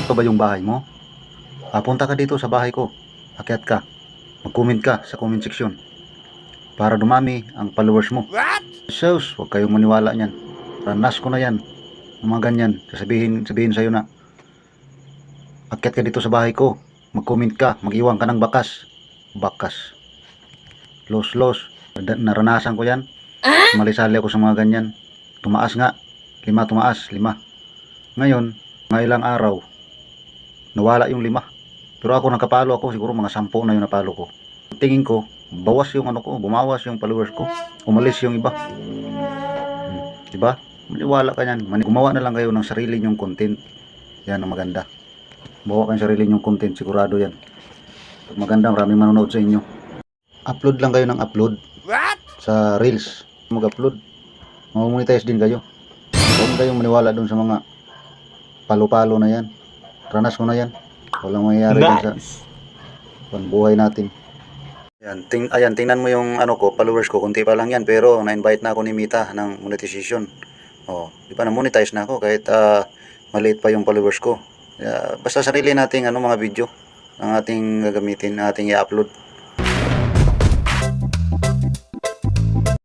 Maliit pa ba yung bahay mo? Punta ka dito sa bahay ko. Akyat ka. Mag-comment ka sa comment section para dumami ang followers mo. Sus, huwag kayong maniwala niyan. Ranas ko na yan. Mga ganyan. Sabihin sa'yo na akyat ka dito sa bahay ko. Mag-comment ka. Mag-iwan ka ng bakas. Bakas. Los. Naranasan ko yan. Malisali ako sa mga ganyan. Tumaas nga. 5 tumaas. 5. Ngayon, mga ilang araw, nawala yung 5. Pero ako nakapalo ako. Siguro mga 10 na yung napalo ko. Tingin ko, bawas yung ano ko. Bumawas yung followers ko. Umalis yung iba. Diba? Maniwala ka yan. Gumawa na lang kayo ng sarili nyong content. Yan ang maganda. Bawa kayong sarili nyong content. Sigurado yan. Pag maganda, maraming manonood sa inyo. Upload lang kayo ng upload. Sa Reels. Mag-upload. Mamonetize din kayo. Huwag kayong maniwala dun sa mga palo-palo na yan. Ranas ko na yan. Walang mangyayari dun sa buhay natin. Ayan, tingnan mo yung ano ko, followers ko. Kunti pa lang yan. Pero na-invite na ako ni Mita ng monetization. Di ba na-monetize na ako kahit maliit pa yung followers ko. Basta sarili nating mga video ang ating gagamitin, ating i-upload.